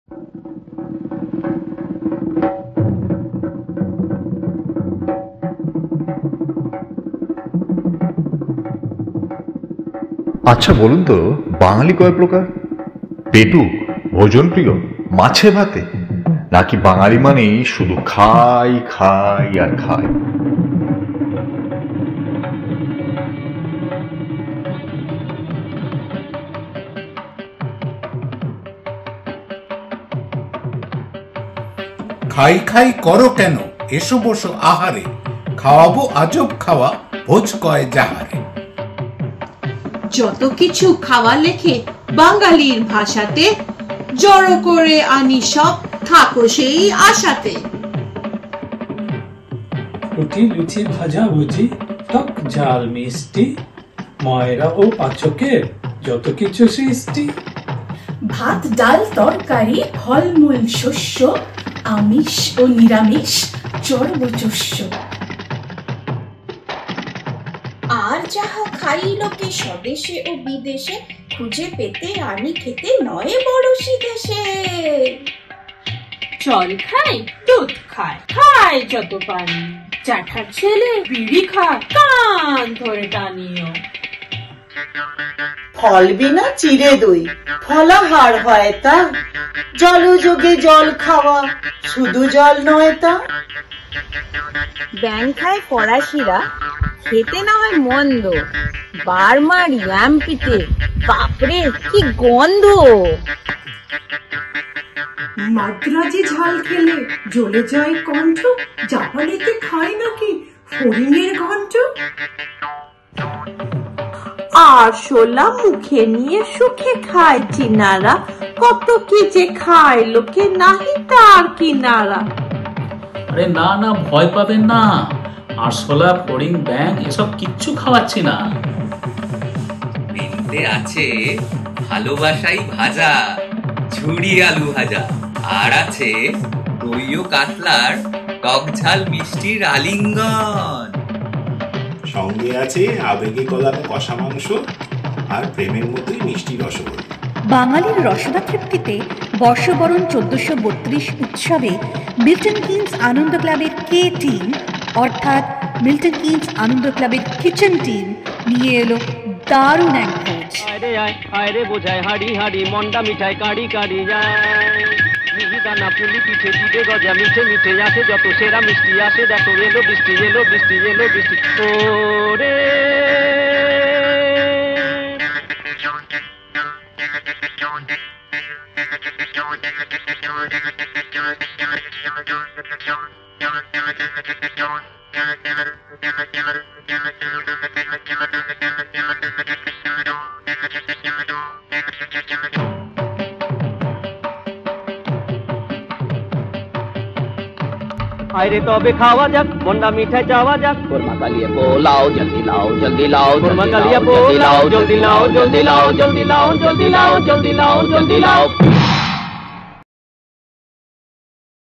আচ্ছা বলুন তো, বাঙালি কয় প্রকার? পেটুক, ভোজন প্রিয়, মাছে ভাতে, নাকি বাঙালি মানেই শুধু খাই খাই আর খাই? খাই খাই করো কেন, এসো বসো আহারে, খাওয়াবো আজব খাওয়া, ভোজ কয় যাহারে। যত কিছু খাওয়া লেখে বাঙালির ভাষাতে, জড়ো করে আনি সব, থাকো সেই আশাতে। রুটি লুচি ভাজা ভুজি, টক ঝাল মিষ্টি, ময়রা ও পাচকের যত কিছু সৃষ্টি। ভাত ডাল তরকারি ফলমূল শস্য, আমিষ ও নিরামিষ চর্বচস্য। আর যাহা খাই লোকে স্বদেশে ও বিদেশে, খুঁজে পেতে আনি খেতে নয় বড়শি দেশে। জল খায়, দুধ খায়, খায় যত পানি, জ্যাঠার ছেলে বিড়ি খায়, কান ধরে টানিও। ফল বিনা চিড়ে দই, ফলাহার হয় তা, জলযোগে জল খাওয়া, শুধু জল নয় তা। ব্যাং খায় ফরাসিরা, খেতে না হয় মন্দ, বারমার ইয়াম পিঠে, বাপরে কি গন্ধ। মাদ্রাজি ঝাল খেলে জ্বলে যায় কণ্ঠ, জাপানিতে খায় নাকি ফড়িংয়ের ঘন্ট। আরশোলা মুখে নিয়ে সুখে খায় চিনারা, কত কি যে খায় লোকে নাহি তার কিনারা। আরে না না, ভয় পাবেন না, আরশোলা ফড়িং ব্যাং এসব কিচ্ছু খাওয়াচ্ছি না। মেনুতে আছে ভালোবাসাই ভাজা, ঝুড়ি আলু ভাজা, আর আছে দই ও কাতলার টক ঝাল মিষ্টির আলিঙ্গন। সঙ্গে আছে আবেগে গলানো কষা মাংস আর প্রেমের মতোই মিষ্টি রসগোল্লা। বাঙালির রসদা তৃপ্তিতে বর্ষবরণ 1432 উৎসবে মিল্টন কিনস আনন্দ ক্লাবের কে টিম অর্থাৎ মিল্টন কিনস আনন্দ ক্লাবের কিচেন টিম নিয়ে এলো দারুণ এক ভোজ। আরে বোঝায় হাড়ি হাড়ি, মন্ডা মিঠাই কাড়ি কাড়ি যায়, মিহিদানা পুলি পিঠে দুধে গজা, মিঠে মিঠে আসে যত, সেরা মিষ্টি আসে দেখো, এলো বৃষ্টি এলো বৃষ্টি এলো বৃষ্টি। ওরে আরে তবে খাওয়া যাক, মন্ডা মিঠাই যাওয়া যাক, কোরমা কালিয়া পোলাও জলদি লাও জলদি লাও, কোরমা কালিয়া পোলাও জলদি লাও জলদি লাও জলদি লাও জলদি লাও জলদি লাও জলদি লাও।